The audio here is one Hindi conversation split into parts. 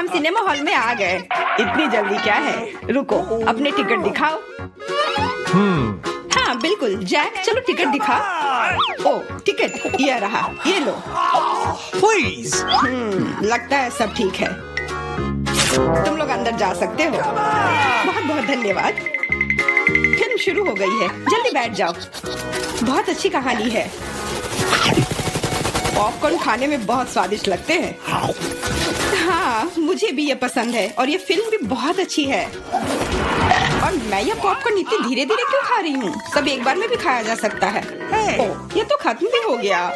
हम सिनेमा हॉल में आ गए। इतनी जल्दी क्या है? रुको, अपने टिकट दिखाओ। हाँ बिल्कुल जैक, चलो टिकट दिखा। ओ टिकट ये रहा, ये लो। प्लीज। लगता है सब ठीक है, तुम लोग अंदर जा सकते हो। बहुत बहुत धन्यवाद। फिल्म शुरू हो गई है, जल्दी बैठ जाओ। बहुत अच्छी कहानी है। पॉपकॉर्न खाने में बहुत स्वादिष्ट लगते हैं। हाँ मुझे भी ये पसंद है और ये फिल्म भी बहुत अच्छी है। और मैं ये पॉपकॉर्न इतनी धीरे धीरे क्यों खा रही हूँ? सब एक बार में भी खाया जा सकता है। ओह, ये तो खत्म भी हो गया।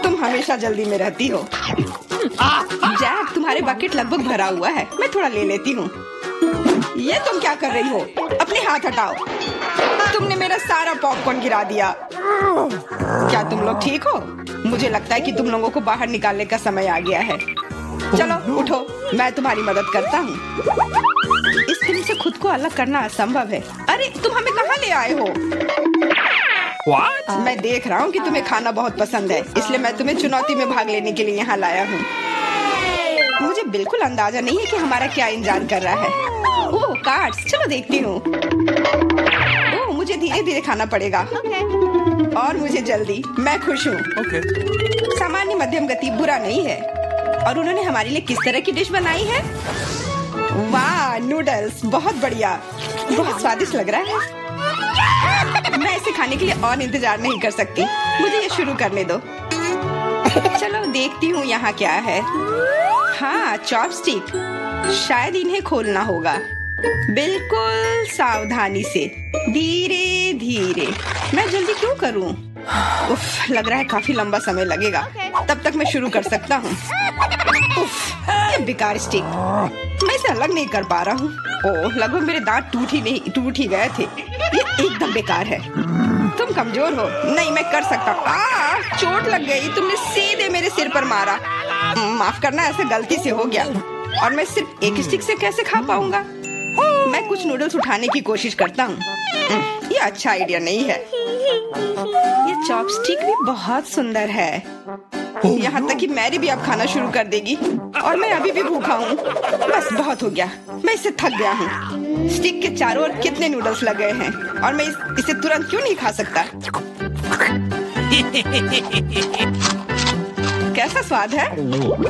तुम हमेशा जल्दी में रहती हो। जैक, तुम्हारे बकेट लगभग भरा हुआ है, मैं थोड़ा ले लेती हूँ। ये तुम क्या कर रही हो? अपने हाथ हटाओ। तुमने मेरा सारा पॉपकॉर्न गिरा दिया। क्या तुम लोग ठीक हो? मुझे लगता है कि तुम लोगों को बाहर निकालने का समय आ गया है। चलो उठो, मैं तुम्हारी मदद करता हूँ। इस फिल्म से खुद को अलग करना असंभव है। अरे तुम हमें कहाँ ले आए हो? What? मैं देख रहा हूँ कि तुम्हें खाना बहुत पसंद है, इसलिए मैं तुम्हें चुनौती में भाग लेने के लिए यहाँ लाया हूँ। मुझे बिल्कुल अंदाजा नहीं है कि हमारा क्या इंतजार कर रहा है। ओह कार्ड्स, चलो देखती हूँ। ओह मुझे धीरे धीरे खाना पड़ेगा। और मुझे जल्दी, मैं खुश हूँ। सामान्य मध्यम गति बुरा नहीं है। और उन्होंने हमारे लिए किस तरह की डिश बनाई है? वाह नूडल्स, बहुत बढ़िया, बहुत स्वादिष्ट लग रहा है। मैं इसे खाने के लिए और इंतजार नहीं कर सकती। मुझे ये शुरू करने दो। चलो देखती हूँ यहाँ क्या है। हाँ चॉपस्टिक, शायद इन्हें खोलना होगा। बिल्कुल सावधानी से, धीरे धीरे। मैं जल्दी क्यों करूँ? उफ, लग रहा है काफी लंबा समय लगेगा। तब तक मैं शुरू कर सकता हूँ। उफ, ये बेकार स्टिक, मैं इसे अलग नहीं कर पा रहा हूँ। ओह, लगभग मेरे दांत टूट ही गए थे। ये एकदम बेकार है। तुम कमजोर हो। नहीं, मैं कर सकता हूँ। चोट लग गई, तुमने सीधे मेरे सिर पर मारा। माफ करना, ऐसे गलती से हो गया। और मैं सिर्फ एक स्टिक से कैसे खा पाऊंगा? मैं कुछ नूडल्स उठाने की कोशिश करता हूँ। ये अच्छा आइडिया नहीं है। ये चॉपस्टिक भी बहुत सुंदर है। यहाँ तक कि मैरी भी अब खाना शुरू कर देगी और मैं अभी भी भूखा हूँ। बस बहुत हो गया, मैं इससे थक गया हूँ। स्टिक के चारों ओर कितने नूडल्स लगे हैं और मैं इसे तुरंत क्यों नहीं खा सकता? कैसा स्वाद है?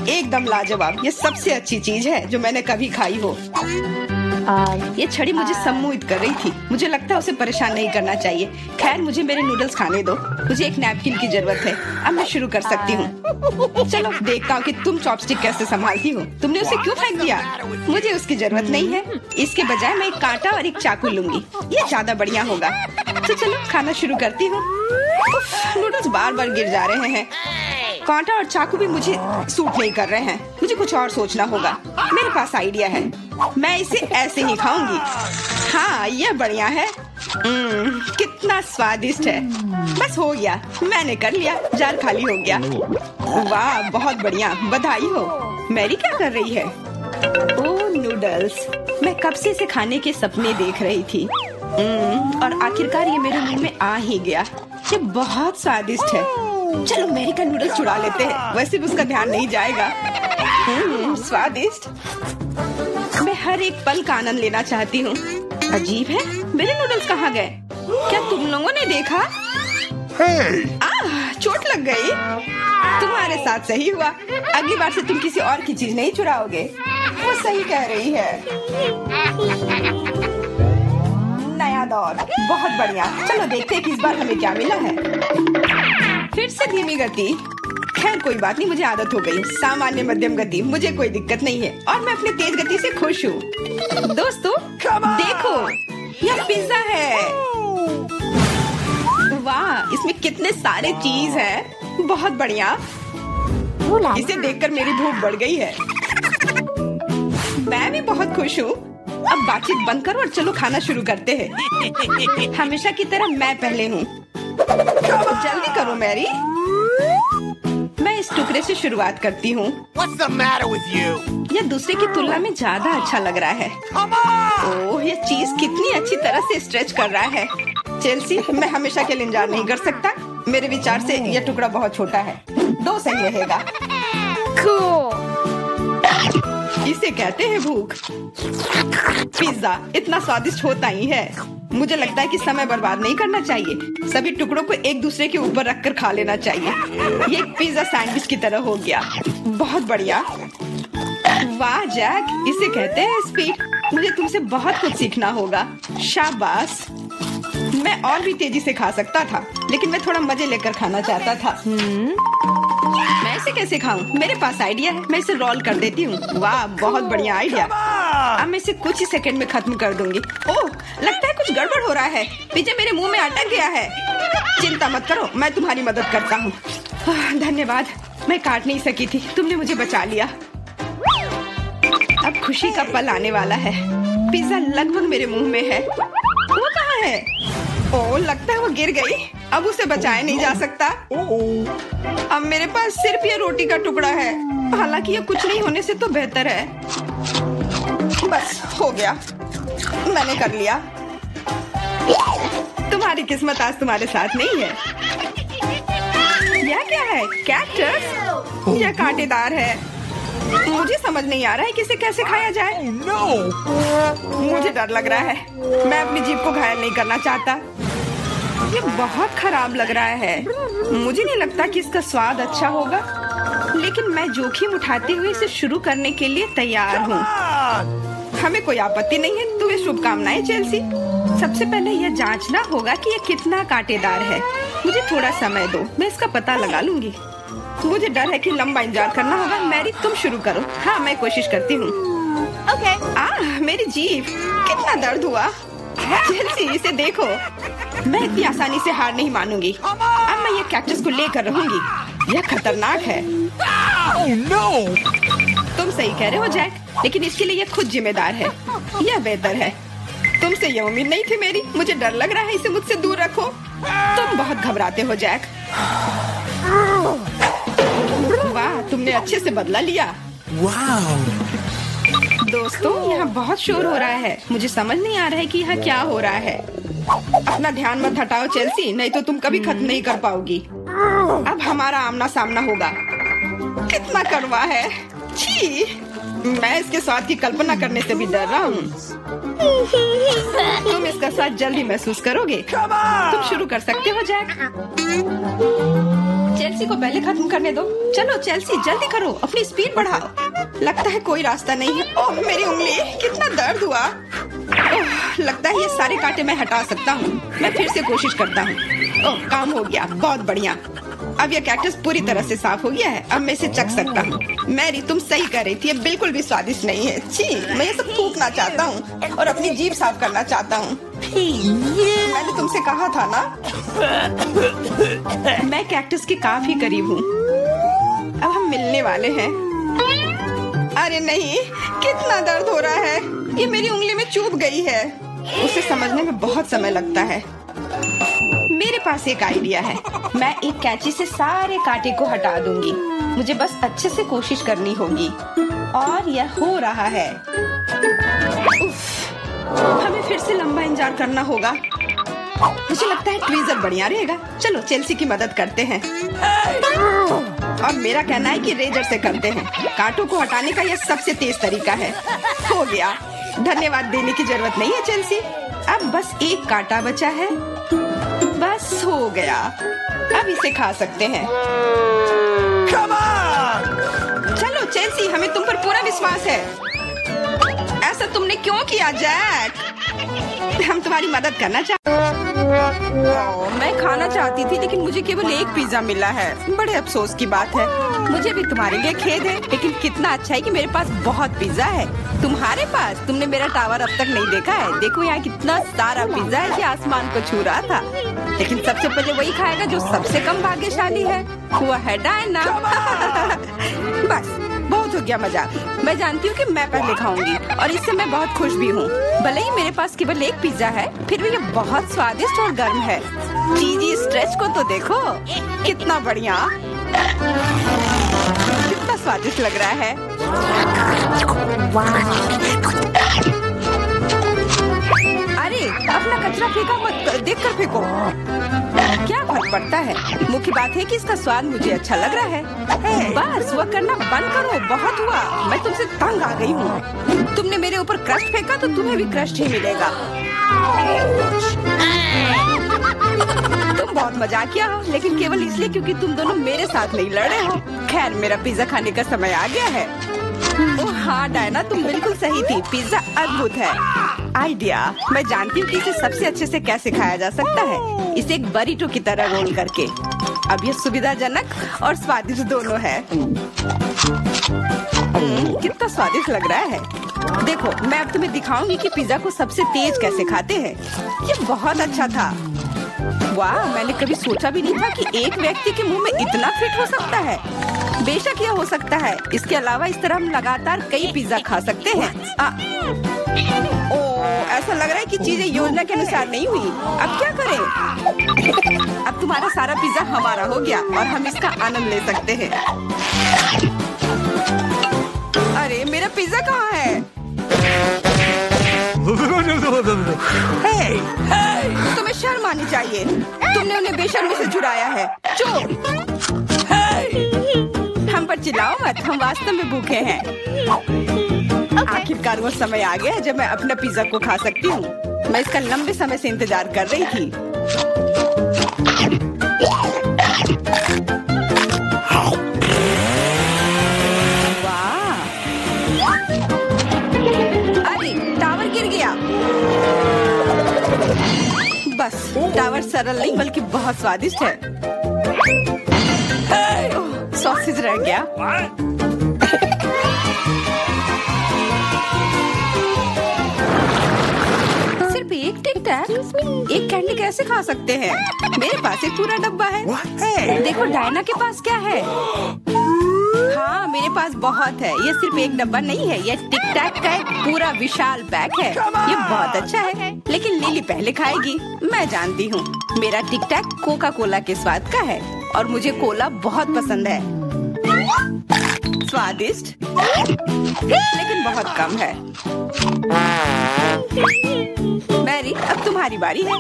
एकदम लाजवाब। ये सबसे अच्छी चीज है जो मैंने कभी खाई हो। ये छड़ी मुझे सम्मोहित कर रही थी। मुझे लगता है उसे परेशान नहीं करना चाहिए। खैर, मुझे मेरे नूडल्स खाने दो। मुझे एक नैपकिन की जरूरत है। अब मैं शुरू कर सकती हूँ। चलो देखता हूँ कि तुम चॉपस्टिक कैसे संभालती हो। तुमने उसे क्यों फेंक दिया? मुझे उसकी जरूरत नहीं है। इसके बजाय मैं एक कांटा और एक चाकू लूंगी। ये ज्यादा बढ़िया होगा। तो चलो खाना शुरू करती हूँ। नूडल्स बार बार गिर जा रहे हैं। कांटा और चाकू भी मुझे सूट नहीं कर रहे हैं। मुझे कुछ और सोचना होगा। मेरे पास आइडिया है। मैं इसे ऐसे ही खाऊंगी। हाँ, यह बढ़िया है। कितना स्वादिष्ट है। बस हो गया, मैंने कर लिया। जार खाली हो गया। वाह, बहुत बढ़िया, बधाई हो। मैरी क्या कर रही है? ओह नूडल्स, मैं कब से इसे खाने के सपने देख रही थी। और आखिरकार ये मेरे मुंह में आ ही गया। ये बहुत स्वादिष्ट है। चलो मैरी का नूडल्स चुरा लेते हैं। वैसे भी उसका ध्यान नहीं जाएगा। स्वादिष्ट। मैं हर एक पल का आनंद लेना चाहती हूँ। अजीब है, मेरे नूडल्स कहाँ गए? क्या तुम लोगों ने देखा? चोट लग गई। तुम्हारे साथ सही हुआ। अगली बार से तुम किसी और की चीज नहीं चुराओगे। वो सही कह रही है। नया दौर, बहुत बढ़िया। चलो देखते हैं कि इस बार हमें क्या मिला है। फिर से धीमी गति। खैर कोई बात नहीं, मुझे आदत हो गई। सामान्य मध्यम गति, मुझे कोई दिक्कत नहीं है और मैं अपनी तेज गति से खुश हूँ। दोस्तों देखो, यह पिज्जा है। वाह, इसमें कितने सारे चीज हैं। बहुत बढ़िया। इसे देखकर मेरी भूख बढ़ गई है। मैं भी बहुत खुश हूँ। अब बातचीत बंद करो और चलो खाना शुरू करते हैं। हमेशा की तरह मैं पहले हूँ। जल्दी करो मैरी। मैं इस टुकड़े से शुरुआत करती हूँ। What's the matter with you? यह दूसरे की तुलना में ज्यादा अच्छा लग रहा है। ओह, यह चीज कितनी अच्छी तरह से स्ट्रेच कर रहा है। चेल्सी, मैं हमेशा के लिए इंतजार नहीं कर सकता। मेरे विचार से यह टुकड़ा बहुत छोटा है। 2 सही रहेगा। Cool. इसे कहते हैं भूख। पिज्जा इतना स्वादिष्ट होता ही है। मुझे लगता है कि समय बर्बाद नहीं करना चाहिए। सभी टुकड़ों को एक दूसरे के ऊपर रखकर खा लेना चाहिए। ये एक पिज्जा सैंडविच की तरह हो गया। बहुत बढ़िया। वाह जैक, इसे कहते हैं स्पीड। मुझे तुमसे बहुत कुछ सीखना होगा। शाबाश। मैं और भी तेजी से खा सकता था, लेकिन मैं थोड़ा मजे लेकर खाना चाहता था। मैं इसे कैसे खाऊं? मेरे पास आइडिया है। मैं इसे रोल कर देती हूँ। वाह, बहुत बढ़िया आइडिया। अब मैं इसे कुछ ही सेकंड में खत्म कर दूंगी। ओह, लगता है कुछ गड़बड़ हो रहा है। पिज्जा मेरे मुंह में अटक गया है। चिंता मत करो, मैं तुम्हारी मदद करता हूँ। धन्यवाद। मैं काट नहीं सकी थी, तुमने मुझे बचा लिया। अब खुशी का पल आने वाला है। पिज्जा लगभग मेरे मुंह में है। वो कहाँ है? ओह, लगता है वो गिर गई। अब उसे बचाया नहीं जा सकता। अब मेरे पास सिर्फ ये रोटी का टुकड़ा है। हालांकि ये कुछ नहीं होने से तो बेहतर है। बस हो गया, मैंने कर लिया। तुम्हारी किस्मत आज तुम्हारे साथ नहीं है। यह क्या है? कैक्टस? यह कांटेदार है। मुझे समझ नहीं आ रहा है कि इसे कैसे खाया जाए। मुझे डर लग रहा है। मैं अपनी जीभ को घायल नहीं करना चाहता। ये बहुत खराब लग रहा है। मुझे नहीं लगता कि इसका स्वाद अच्छा होगा, लेकिन मैं जोखिम उठाते हुए इसे शुरू करने के लिए तैयार हूँ। हमें कोई आपत्ति नहीं है। तुम्हें शुभकामनाएं चेल्सी। सबसे पहले यह जांचना होगा कि यह कितना कांटेदार है। मुझे थोड़ा समय दो, मैं इसका पता लगा लूंगी। मुझे डर है कि लंबा इंतजार करना होगा। मैरी, तुम शुरू करो। हाँ, मैं कोशिश करती हूँ। ओके। मेरी जीभ, कितना दर्द हुआ। चेल्सी, इसे देखो। मैं इतनी आसानी से हार नहीं मानूंगी। अब मैं ये कैक्टस को लेकर रहूंगी। यह खतरनाक है। तुम सही कह रहे हो जैक, लेकिन इसके लिए यह खुद जिम्मेदार है। यह बेहतर है। तुमसे यह उम्मीद नहीं थी मेरी। मुझे डर लग रहा है। इसे मुझसे दूर रखो। तुम बहुत घबराते हो जैक। वाह, तुमने अच्छे से बदला लिया। दोस्तों, यहाँ बहुत शोर हो रहा है। मुझे समझ नहीं आ रहा है कि यहाँ क्या हो रहा है। अपना ध्यान मत हटाओ चेल्सी, नहीं तो तुम कभी खत्म नहीं कर पाओगी। अब हमारा आमना सामना होगा। कितना कड़वा है। छी, मैं इसके स्वाद की कल्पना करने से भी डर रहा हूँ। तुम इसका स्वाद जल्दी महसूस करोगे। तुम शुरू कर सकते हो जैक। चेल्सी को पहले खत्म करने दो। चलो चेल्सी, जल्दी करो, अपनी स्पीड बढ़ाओ। लगता है कोई रास्ता नहीं है। ओह, मेरी उंगली, कितना दर्द हुआ। ओह, लगता है ये सारे कांटे मैं हटा सकता हूँ। मैं फिर से कोशिश करता हूँ। ओह, काम हो गया। बहुत बढ़िया। अब यह कैक्टस पूरी तरह से साफ हो गया है। अब मैं इसे चख सकता हूँ। मैरी, तुम सही कह रही थी। ये बिल्कुल भी स्वादिष्ट नहीं है। छी, मैं ये सब थूकना चाहता हूँ और अपनी जीभ साफ करना चाहता हूँ। मैंने तुमसे कहा था ना। मैं कैक्टस के काफी करीब हूँ। अब हम मिलने वाले हैं। अरे नहीं, कितना दर्द हो रहा है। ये मेरी उंगली में चुभ गई है। उसे समझने में बहुत समय लगता है। मेरे पास एक आइडिया है। मैं एक कैंची से सारे कांटे को हटा दूंगी। मुझे बस अच्छे से कोशिश करनी होगी। और यह हो रहा है। उफ, हमें फिर से लंबा इंतजार करना होगा। मुझे लगता है ट्वीजर बढ़िया रहेगा। चलो चेल्सी की मदद करते हैं। और मेरा कहना है कि रेजर से करते हैं। कांटों को हटाने का यह सबसे तेज तरीका है। हो गया। धन्यवाद देने की जरूरत नहीं है चेल्सी। अब बस एक कांटा बचा है। बस हो गया। अब इसे खा सकते हैं। चलो चेल्सी, हमें तुम पर पूरा विश्वास है। ऐसा तुमने क्यों किया जैक? हम तुम्हारी मदद करना चाहते। मैं खाना चाहती थी, लेकिन मुझे केवल एक पिज्जा मिला है। बड़े अफसोस की बात है। मुझे भी तुम्हारे लिए खेद है, लेकिन कितना अच्छा है कि मेरे पास बहुत पिज्जा है। तुम्हारे पास? तुमने मेरा टावर अब तक नहीं देखा है। देखो यहाँ कितना सारा पिज्जा है कि आसमान को छू रहा था। लेकिन सबसे पहले वही खाएगा जो सबसे कम भाग्यशाली है। वो है डायना। बस बहुत हो गया मजा। मैं जानती हूँ कि मैं पहले खाऊंगी और इससे मैं बहुत खुश भी हूँ। भले ही मेरे पास केवल एक पिज्जा है, फिर भी ये बहुत स्वादिष्ट और गर्म है। चीजी स्ट्रेच को तो देखो, कितना बढ़िया, कितना स्वादिष्ट लग रहा है। अरे अपना कचरा फेंका मत, देख कर फेंको। क्या फर्क पड़ता है? मुख्य बात है कि इसका स्वाद मुझे अच्छा लग रहा है। बस वह करना बंद करो, बहुत हुआ। मैं तुमसे तंग आ गई हूँ। तुमने मेरे ऊपर क्रस्ट फेंका तो तुम्हें भी क्रस्ट ही मिलेगा। तुम बहुत मजाकिया हो, लेकिन केवल इसलिए क्योंकि तुम दोनों मेरे साथ नहीं लड़े हो। खैर, मेरा पिज्जा खाने का समय आ गया है। ओह हाँ डायना, तुम बिल्कुल सही थी। पिज्जा अद्भुत है। आइडिया, मैं जानती हूँ कि इसे सबसे अच्छे से कैसे खाया जा सकता है। इसे एक बरीटो की तरह रोल करके। अब ये सुविधाजनक और स्वादिष्ट दोनों है। कितना स्वादिष्ट लग रहा है। देखो, मैं अब तुम्हें दिखाऊंगी कि पिज्जा को सबसे तेज कैसे खाते हैं। ये बहुत अच्छा था। वाह, मैंने कभी सोचा भी नहीं था कि एक व्यक्ति के मुंह में इतना फिट हो सकता है। बेशक यह हो सकता है। इसके अलावा इस तरह हम लगातार कई पिज्जा खा सकते हैं। ऐसा लग रहा है कि चीजें योजना के अनुसार नहीं हुई। अब क्या करें? अब तुम्हारा सारा पिज्जा हमारा हो गया और हम इसका आनंद ले सकते हैं। अरे मेरा पिज्जा कहाँ है? तुम्हें शर्म आनी चाहिए। तुमने उन्हें बेशर्मी से चुराया है। चुप! हम पर चिल्लाओ मत, हम वास्तव में भूखे हैं। आखिरकार वो समय आ गया जब मैं अपना पिज्जा को खा सकती हूँ। मैं इसका लंबे समय से इंतजार कर रही थी। वाह! अरे टावर गिर गया। बस टावर सरल नहीं बल्कि बहुत स्वादिष्ट है। सॉसेज रह गया। सिर्फ एक टिक टैक, एक कैंडी कैसे खा सकते हैं? मेरे पास एक पूरा डब्बा है। देखो डायना के पास क्या है। हाँ, मेरे पास बहुत है। ये सिर्फ एक डब्बा नहीं है, ये टिक टैक का एक पूरा विशाल पैक है। ये बहुत अच्छा है, लेकिन लिली पहले खाएगी। मैं जानती हूँ, मेरा टिक टैक कोका कोला के स्वाद का है और मुझे कोला बहुत पसंद है। स्वादिष्ट, लेकिन बहुत कम है। मैरी, अब तुम्हारी बारी है।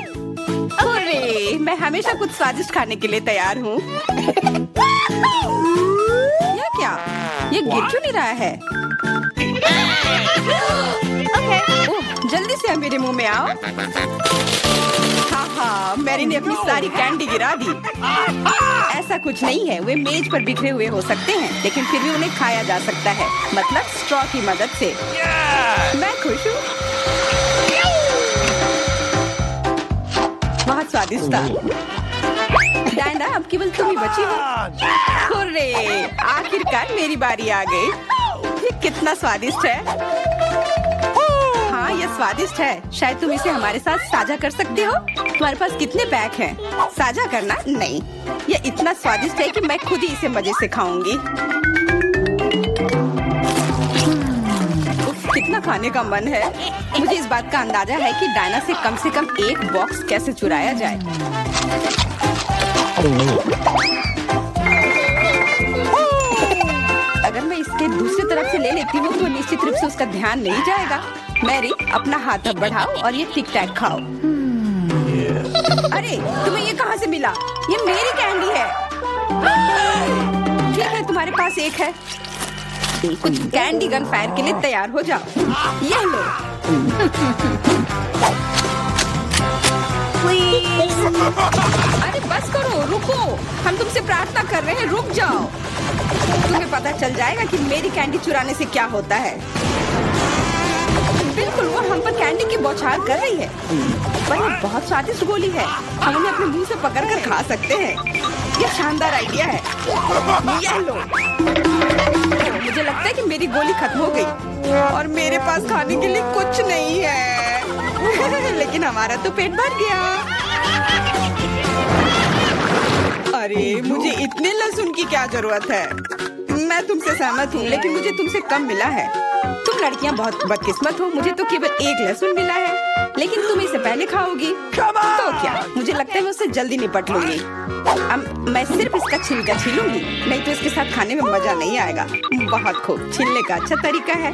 अरे, मैं हमेशा कुछ स्वादिष्ट खाने के लिए तैयार हूँ। यह क्या? ये गिर क्यों नहीं रहा है? ओह, जल्दी से मेरे मुंह में आओ। हाँ, मैरी ने अपनी सारी कैंडी गिरा दी। ऐसा कुछ नहीं है, वे मेज पर बिखरे हुए हो सकते हैं, लेकिन फिर भी उन्हें खाया जा सकता है, मतलब स्ट्रॉ की मदद से। मैं खुश हूँ। बहुत स्वादिष्ट था। डायना, अब केवल तुम ही बची हो। हुर्रे! आखिरकार मेरी बारी आ गई। ये कितना स्वादिष्ट है। हाँ, ये स्वादिष्ट है। शायद तुम इसे हमारे साथ साझा कर सकते हो। तुम्हारे पास कितने पैक हैं? साझा करना नहीं। ये इतना स्वादिष्ट है कि मैं खुद ही इसे मजे से खाऊंगी। कितना खाने का मन है। मुझे इस बात का अंदाजा है कि डायना से कम एक बॉक्स कैसे चुराया जाए। अगर मैं इसके दूसरी तरफ से ले लेती हूँ तो निश्चित रूप से उसका ध्यान नहीं जाएगा। मैरी, अपना हाथ अब बढ़ाओ और ये टिक टैक खाओ। अरे, तुम्हें ये कहाँ से मिला? ये मेरी कैंडी है। ठीक है, तुम्हारे पास एक है। कुछ कैंडी गन फायर के लिए तैयार हो जाओ। ये लो। अरे बस करो, रुको। हम तुमसे प्रार्थना कर रहे हैं, रुक जाओ। तुम्हें पता चल जाएगा कि मेरी कैंडी चुराने से क्या होता है। बिल्कुल, वो हम पर कैंडी की बौछार कर रही है। पर ये बहुत स्वादिष्ट गोली है। हम उन्हें अपने मुंह से पकड़कर खा सकते हैं। ये शानदार आइडिया है। ये लो। मुझे लगता है कि मेरी गोली खत्म हो गई और मेरे पास खाने के लिए कुछ नहीं है। लेकिन हमारा तो पेट भर गया। अरे, मुझे इतने लहसुन की क्या जरूरत है? मैं तुमसे सहमत हूँ, लेकिन मुझे तुमसे कम मिला है। तुम लड़कियाँ बहुत बदकिस्मत हो। मुझे तो केवल एक लहसुन मिला है, लेकिन तुम इसे पहले खाओगी तो क्या? मुझे लगता है मैं उससे जल्दी निपट लूंगी। अब मैं सिर्फ इसका छिलका छीलूंगी, नहीं तो इसके साथ खाने में मजा नहीं आएगा। बहुत खूब, छीलने का अच्छा तरीका है।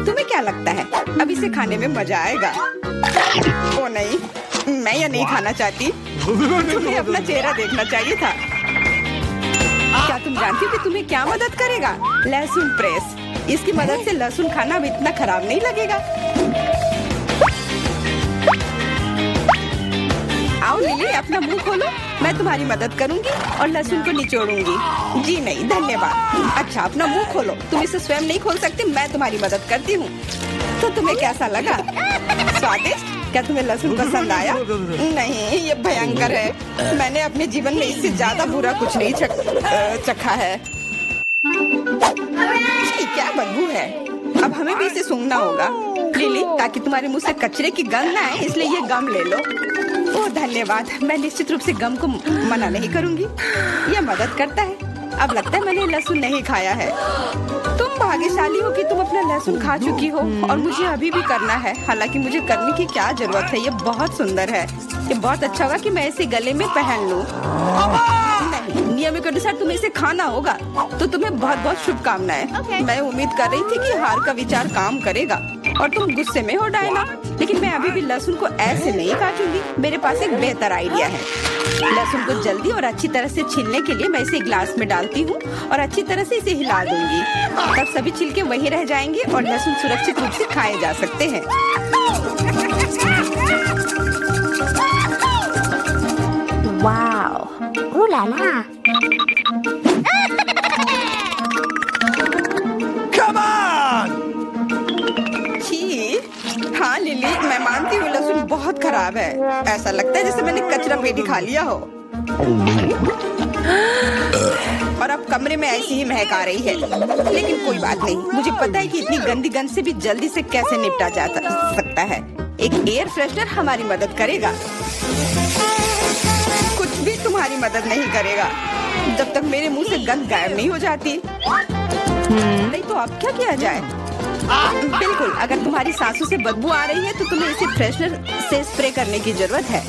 तुम्हें क्या लगता है अब इसे खाने में मजा आएगा? ओ नहीं, मैं यह नहीं खाना चाहती। तुम्हें अपना चेहरा देखना चाहिए था। क्या तुम जानती हो कि तुम्हें क्या मदद करेगा? लहसुन प्रेस। इसकी मदद से लहसुन खाना भी इतना खराब नहीं लगेगा। आओ लिली, अपना मुंह खोलो। मैं तुम्हारी मदद करूंगी और लहसुन को निचोड़ूंगी। जी नहीं, धन्यवाद। अच्छा, अपना मुंह खोलो। तुम इसे स्वयं नहीं खोल सकती, मैं तुम्हारी मदद करती हूँ। तो तुम्हें कैसा लगा? स्वादिष्ट? क्या तुम्हें लहसुन पसंद आया? नहीं, ये भयंकर है। मैंने अपने जीवन में इससे ज्यादा बुरा कुछ नहीं चखा है। क्या बदबू है। अब हमें भी इसे सूंघना होगा लिली, ताकि तुम्हारे मुंह से कचरे की गंध ना आए, इसलिए ये गम ले लो। ओह धन्यवाद। मैं निश्चित रूप से गम को मना नहीं करूंगी, यह मदद करता है। अब लगता है मैंने लहसुन नहीं खाया है। तुम भाग्यशाली हो कि तुम अपना लहसुन खा चुकी हो और मुझे अभी भी करना है। हालांकि मुझे करने की क्या जरूरत है, ये बहुत सुंदर है। ये बहुत अच्छा होगा कि मैं इसे गले में पहन लूं। नहीं, नियम के अनुसार तुम्हें इसे खाना होगा। तो तुम्हें बहुत बहुत शुभकामनाएं। मैं उम्मीद कर रही थी कि हार का विचार काम करेगा और तुम गुस्से में हो डायना, लेकिन मैं अभी भी लहसुन को ऐसे नहीं काटूंगी। मेरे पास एक बेहतर आइडिया है। लहसुन को जल्दी और अच्छी तरह से छीलने के लिए मैं इसे ग्लास में डालती हूँ और अच्छी तरह से इसे हिला दूंगी। तब सभी छिलके वही रह जाएंगे और लहसुन सुरक्षित रूप से खाए जा सकते हैं। Wow, ooh la la। Come on! हाँ लिली, मैं मानती हूँ लहसुन बहुत खराब है। ऐसा लगता है जैसे मैंने कचरा पेटी खा लिया हो। और अब कमरे में ऐसी ही महक आ रही है। लेकिन कोई बात नहीं, मुझे पता है कि इतनी गंदी गंध से भी जल्दी से कैसे निपटा जा सकता है। एक एयर फ्रेशनर हमारी मदद करेगा। कुछ भी तुम्हारी मदद नहीं करेगा जब तक मेरे मुंह से गंध गायब नहीं हो जाती। नहीं तो अब क्या किया जाए? बिल्कुल, अगर तुम्हारी सांसों से बदबू आ रही है तो तुम्हें इसे फ्रेशनर से स्प्रे करने की जरूरत है।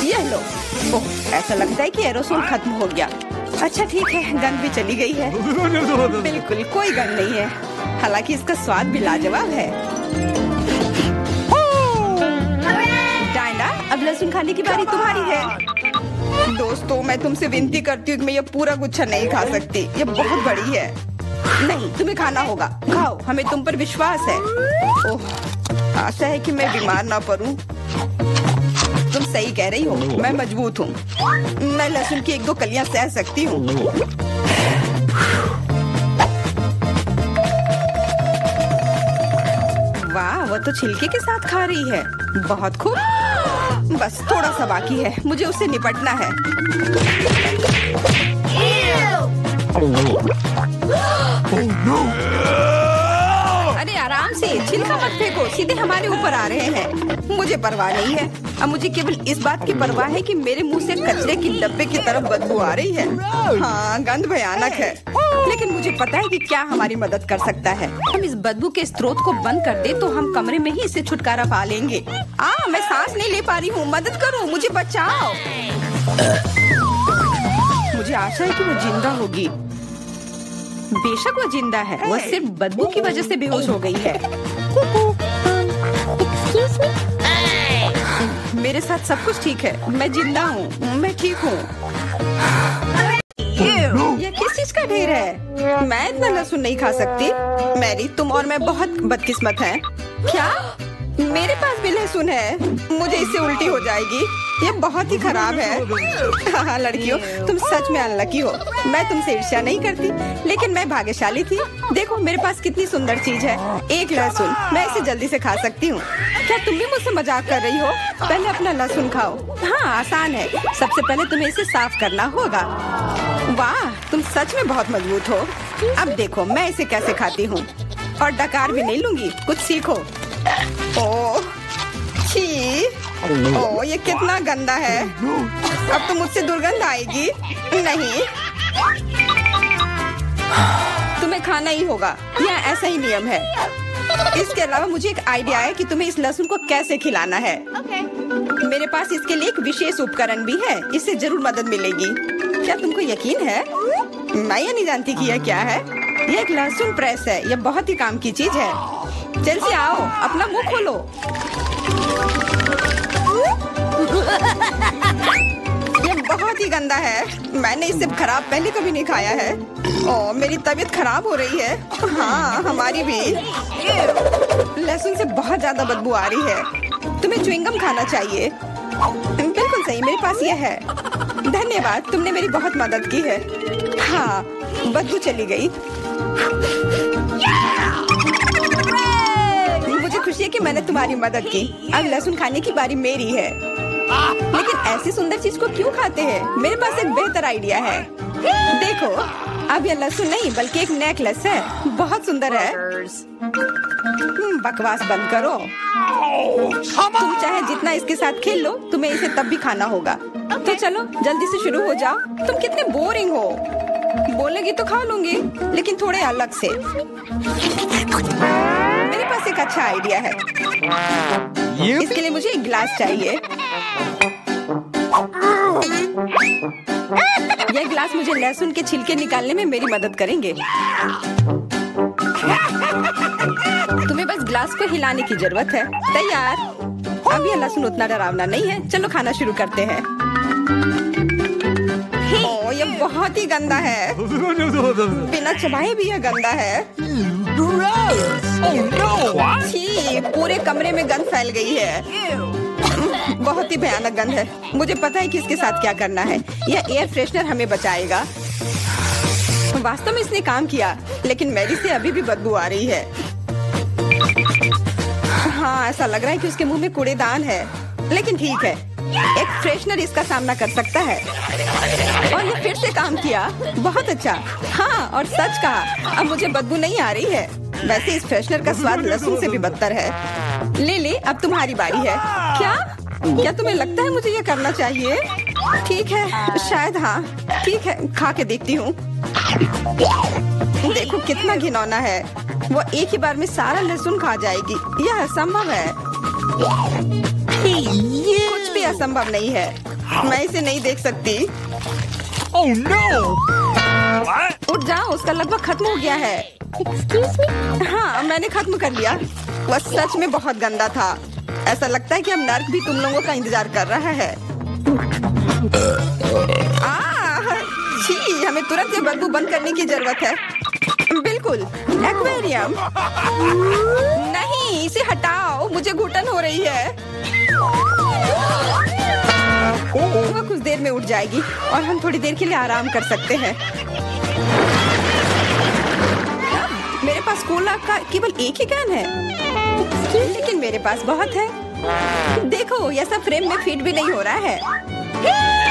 यह लो। ओह, ऐसा लगता है कि एरोसोल खत्म हो गया। अच्छा ठीक है, गंध भी चली गई है। बिल्कुल कोई गंध नहीं है, हालांकि इसका स्वाद भी लाजवाब है। डायना, अब लहसुन खाने की बारी तुम्हारी है। दोस्तों, मैं तुमसे विनती करती हूँ कि मैं ये पूरा गुच्छा नहीं खा सकती, ये बहुत बड़ी है। नहीं, तुम्हें खाना होगा। खाओ, हमें तुम पर विश्वास है। ओह, आशा है कि मैं बीमार ना पड़ूं। तुम सही कह रही हो, मैं मजबूत हूँ। मैं लहसुन की 1-2 कलियां सह सकती हूँ। वाह, वो तो छिलके के साथ खा रही है। बहुत खूब। बस थोड़ा सा बाकी है, मुझे उससे निपटना है। अरे आराम से, छिलका मत फेंको, सीधे हमारे ऊपर आ रहे हैं। मुझे परवाह नहीं है। अब मुझे केवल इस बात की परवाह है कि मेरे मुंह से कचरे की डब्बे की तरफ बदबू आ रही है। हाँ, गंध भयानक है, लेकिन मुझे पता है कि क्या हमारी मदद कर सकता है। हम इस बदबू के स्रोत को बंद कर दे तो हम कमरे में ही इससे छुटकारा पा लेंगे। मैं सांस नहीं ले पा रही हूँ, मदद करो, मुझे बचाओ। मुझे आशा है कि वो जिंदा होगी। बेशक वो जिंदा है, वो सिर्फ बदबू की वजह से बेहोश हो गई है। मेरे साथ सब कुछ ठीक है, मैं जिंदा हूँ, मैं ठीक हूँ। ये किस चीज का ढेर है? मैं इतना लहसुन नहीं खा सकती। मैरी, तुम और मैं बहुत बदकिस्मत हैं। क्या? मेरे पास भी लहसुन है, मुझे इससे उल्टी हो जाएगी। ये बहुत ही खराब है। हाँ लड़कियों, तुम सच में अनलकी हो। मैं तुमसे ईर्ष्या नहीं करती, लेकिन मैं भाग्यशाली थी। देखो मेरे पास कितनी सुंदर चीज है, एक लहसुन। मैं इसे जल्दी से खा सकती हूँ। क्या तुम भी मुझसे मजाक कर रही हो? पहले अपना लहसुन खाओ। हाँ आसान है, सबसे पहले तुम्हें इसे साफ करना होगा। वाह, तुम सच में बहुत मजबूत हो। अब देखो मैं इसे कैसे खाती हूँ, और डकार भी नहीं लूंगी। कुछ सीखो। ओह छी, ओह ये कितना गंदा है। अब तो मुझसे दुर्गंध आएगी। नहीं, तुम्हें खाना ही होगा, यह ऐसा ही नियम है। इसके अलावा मुझे एक आइडिया है कि तुम्हें इस लहसुन को कैसे खिलाना है। मेरे पास इसके लिए एक विशेष उपकरण भी है, इससे जरूर मदद मिलेगी। क्या तुमको यकीन है? मैं ये नहीं जानती कि यह क्या है। यह एक लहसुन प्रेस है, यह बहुत ही काम की चीज है। जल्दी आओ, अपना मुंह खोलो। ये बहुत ही गंदा है। मैंने इससे खराब पहले कभी नहीं खाया है। ओह, मेरी तबीयत खराब हो रही है। हाँ, हमारी भी। लहसुन से बहुत ज्यादा बदबू आ रही है। तुम्हें च्युइंगम खाना चाहिए। बिल्कुल सही, मेरे पास यह है। धन्यवाद, तुमने मेरी बहुत मदद की है। हाँ, बदबू चली गई। मुझे खुशी है कि मैंने तुम्हारी मदद की। अब लहसुन खाने की बारी मेरी है। लेकिन ऐसी सुंदर चीज को क्यों खाते हैं? मेरे पास एक बेहतर आइडिया है। देखो, अब यह लहसुन नहीं बल्कि एक नेकलेस है। बहुत सुंदर है। बकवास बंद करो। तुम चाहे जितना इसके साथ खेल लो, तुम्हें इसे तब भी खाना होगा। तो चलो जल्दी से शुरू हो जाओ। तुम कितने बोरिंग हो। बोलेगी तो खा लूंगी, लेकिन थोड़े अलग से। मेरे पास एक अच्छा आइडिया है। इसके लिए मुझे एक गिलास चाहिए। यह गिलास मुझे लहसुन के छिलके निकालने में मेरी मदद करेंगे। तुम्हें बस गिलास को हिलाने की जरूरत है। तैयार। अब यह लहसुन उतना डरावना नहीं है। चलो खाना शुरू करते हैं। ओह, यह बहुत ही गंदा है। बिना चबाए भी यह गंदा है। छी, पूरे कमरे में गंध फैल गई है। बहुत ही भयानक गंध है। मुझे पता है कि इसके साथ क्या करना है। यह एयर फ्रेशनर हमें बचाएगा। वास्तव में इसने काम किया, लेकिन मैरी से अभी भी बदबू आ रही है। हाँ, ऐसा लग रहा है कि उसके मुंह में कूड़ेदान है, लेकिन ठीक है, एक फ्रेशनर इसका सामना कर सकता है। और ये फिर से काम किया। बहुत अच्छा। हाँ, और सच कहा, अब मुझे बदबू नहीं आ रही है। वैसे इस फ्रेशनर का स्वाद लहसुन से भी बदतर है। ले, अब तुम्हारी बारी है। क्या तुम्हें लगता है मुझे ये करना चाहिए? ठीक है, शायद हाँ। ठीक है, खा के देखती हूँ। देखो कितना घिनौना है। वो एक ही बार में सारा लहसुन खा जाएगी। यह असंभव है। कुछ भी असंभव नहीं है। मैं इसे नहीं देख सकती। Oh no! उठ जाओ, उसका लगभग खत्म हो गया है। Excuse me? हाँ, मैंने खत्म कर लिया। वह सच में बहुत गंदा था। ऐसा लगता है कि अब नर्क भी तुम लोगों का इंतजार कर रहा है। छी, हमें तुरंत ये बदबू बंद करने की जरूरत है। बिल्कुल, एक्वेरियम। नहीं, इसे हटाओ, मुझे घुटन हो रही है। वह कुछ देर में उठ जाएगी और हम थोड़ी देर के लिए आराम कर सकते हैं। मेरे पास कोला का केवल एक ही कैन है, लेकिन मेरे पास बहुत है। देखो, यह सब फ्रेम में फिट भी नहीं हो रहा है।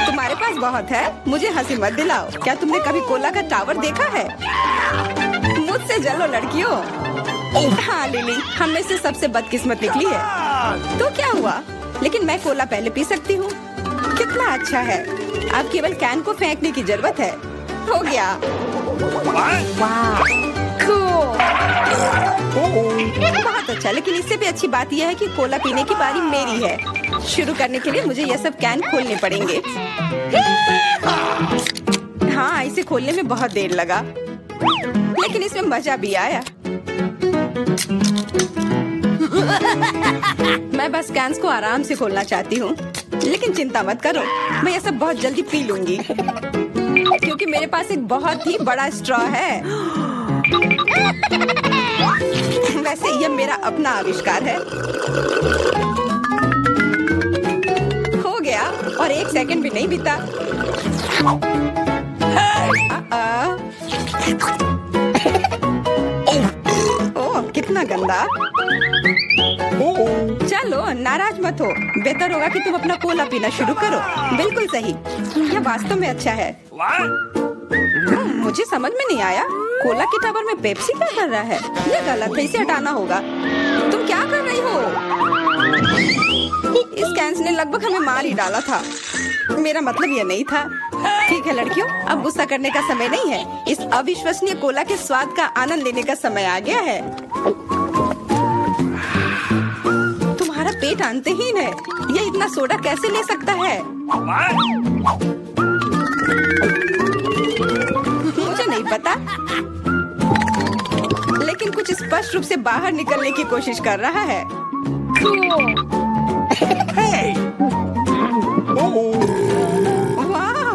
तुम्हारे पास बहुत है, मुझे हंसी मत दिलाओ। क्या तुमने कभी कोला का टावर देखा है? मुझसे जलो लड़कियों। हाँ लिली, हम में से सबसे बदकिस्मत निकली है। तो क्या हुआ? लेकिन मैं कोला पहले पी सकती हूँ। कितना अच्छा है। अब केवल कैन को फेंकने की जरूरत है। हो गया। बहुत अच्छा, लेकिन इससे भी अच्छी बात यह है कि कोला पीने की बारी मेरी है। शुरू करने के लिए मुझे ये सब कैन खोलने पड़ेंगे। हाँ, इसे खोलने में बहुत देर लगा, लेकिन इसमें मजा भी आया। मैं बस कैंस को आराम से खोलना चाहती हूँ, लेकिन चिंता मत करो, मैं ये सब बहुत जल्दी पी लूंगी, क्योंकि मेरे पास एक बहुत ही बड़ा स्ट्रॉ है। वैसे यह मेरा अपना आविष्कार है। हो गया, और 1 सेकंड भी नहीं बीता। ओह, कितना गंदा। चलो, नाराज मत हो। बेहतर होगा कि तुम अपना कोला पीना शुरू करो। बिल्कुल सही, यह वास्तव में अच्छा है। मुझे समझ में नहीं आया, कोला के टावर में पेप्सी क्या कर रहा है? यह गलत है, इसे हटाना होगा। तुम क्या कर रही हो? इस कैंस ने लगभग हमें मार ही डाला था। मेरा मतलब यह नहीं था। ठीक है लड़कियों, अब गुस्सा करने का समय नहीं है। इस अविश्वसनीय कोला के स्वाद का आनंद लेने का समय आ गया है। तुम्हारा पेट अंतहीन है। यह इतना सोडा कैसे ले सकता है? मुझे नहीं पता, लेकिन कुछ स्पष्ट रूप से बाहर निकलने की कोशिश कर रहा है। वाह!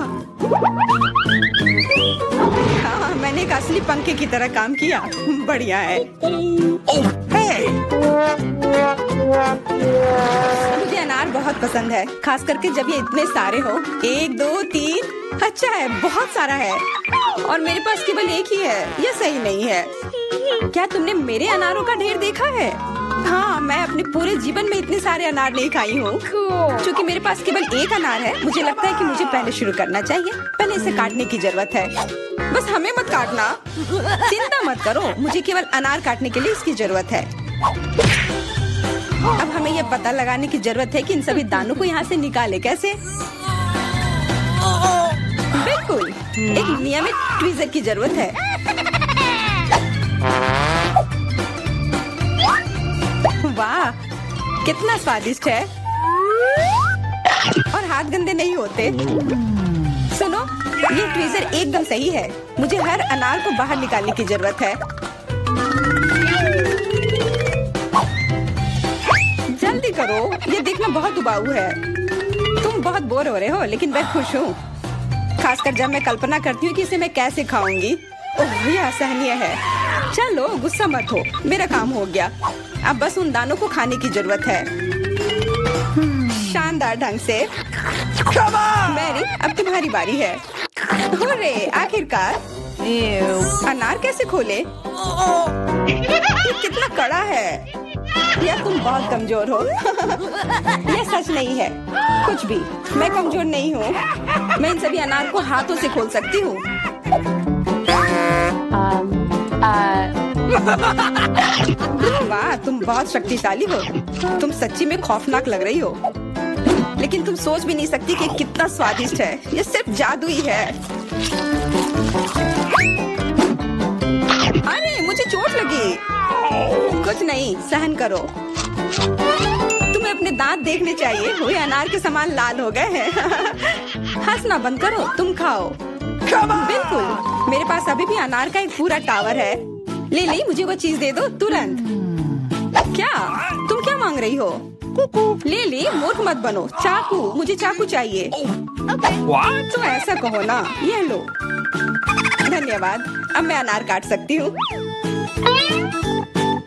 हाँ, मैंने एक असली पंखे की तरह काम किया। बढ़िया है। Oh, hey! मुझे अनार बहुत पसंद है, खास करके जब ये इतने सारे हो। 1 2 3। अच्छा है, बहुत सारा है और मेरे पास केवल एक ही है। यह सही नहीं है। क्या तुमने मेरे अनारों का ढेर देखा है? हाँ, मैं अपने पूरे जीवन में इतने सारे अनार नहीं खाई हूँ। क्योंकि मेरे पास केवल एक अनार है, मुझे लगता है कि मुझे पहले शुरू करना चाहिए। पहले इसे काटने की जरूरत है। बस हमें मत काटना। चिंता मत करो, मुझे केवल अनार काटने के लिए इसकी जरूरत है। अब हमें यह पता लगाने की जरूरत है कि इन सभी दानों को यहाँ से निकाले कैसे। बिल्कुल, एक नियमित ट्वीजर की जरूरत है। वाह, कितना स्वादिष्ट है और हाथ गंदे नहीं होते। सुनो, ये ट्वीजर एकदम सही है। मुझे हर अनार को बाहर निकालने की जरूरत है। जल्दी करो, ये देखना बहुत उबाऊ है। तुम बहुत बोर हो रहे हो, लेकिन मैं खुश हूँ, खासकर जब मैं कल्पना करती हूँ कि इसे मैं कैसे खाऊंगी। ओह, यह असहनीय है। चलो, गुस्सा मत हो, मेरा काम हो गया। अब बस उन दानों को खाने की जरूरत है, शानदार ढंग से। मैरी, अब तुम्हारी बारी है। हुर्रे, आखिरकार। अनार कैसे खोले? ये कितना कड़ा है। या तुम बहुत कमजोर हो। यह सच नहीं है। कुछ भी, मैं कमजोर नहीं हूँ। मैं इन सभी अनार को हाथों से खोल सकती हूँ। वाह, तुम बहुत शक्तिशाली हो। तुम सच्ची में खौफनाक लग रही हो, लेकिन तुम सोच भी नहीं सकती कि कितना स्वादिष्ट है। ये सिर्फ जादू ही है। अरे, मुझे चोट लगी। कुछ नहीं, सहन करो। तुम्हें अपने दांत देखने चाहिए, वे अनार के समान लाल हो गए हैं। हंसना बंद करो, तुम खाओ। बिल्कुल, मेरे पास अभी भी अनार का एक पूरा टावर है। ले, मुझे वो चीज दे दो तुरंत। क्या तुम क्या मांग रही हो? ले, मूर्ख मत बनो। चाकू, मुझे चाकू चाहिए। तो ऐसा कहो ना। यह लो। धन्यवाद, अब मैं अनार काट सकती हूँ।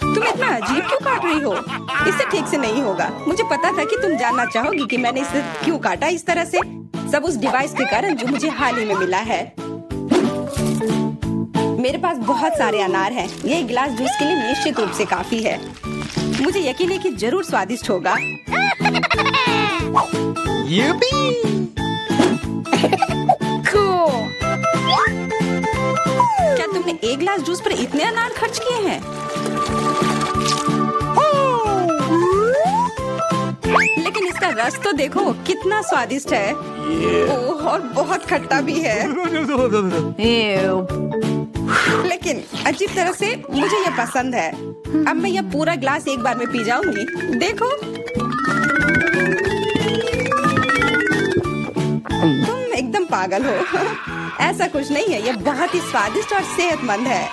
तुम इतना अजीब क्यों काट रही हो? इससे ठीक से नहीं होगा। मुझे पता था कि तुम जानना चाहोगी कि मैंने इसे क्यों काटा इस तरह से। सब उस डिवाइस के कारण जो मुझे हाल ही में मिला है। मेरे पास बहुत सारे अनार हैं। ये एक गिलास जूस के लिए निश्चित रूप से काफी है। मुझे यकीन है कि जरूर स्वादिष्ट होगा। क्या तुमने एक गिलास जूस पर इतने अनार खर्च किए हैं? लेकिन इसका रस तो देखो, कितना स्वादिष्ट है। ओह, और बहुत खट्टा भी है। लेकिन अजीब तरह से मुझे यह पसंद है। अब मैं यह पूरा ग्लास एक बार में पी जाऊंगी। देखो, तुम एकदम पागल हो। ऐसा कुछ नहीं है, यह बहुत ही स्वादिष्ट और सेहतमंद है।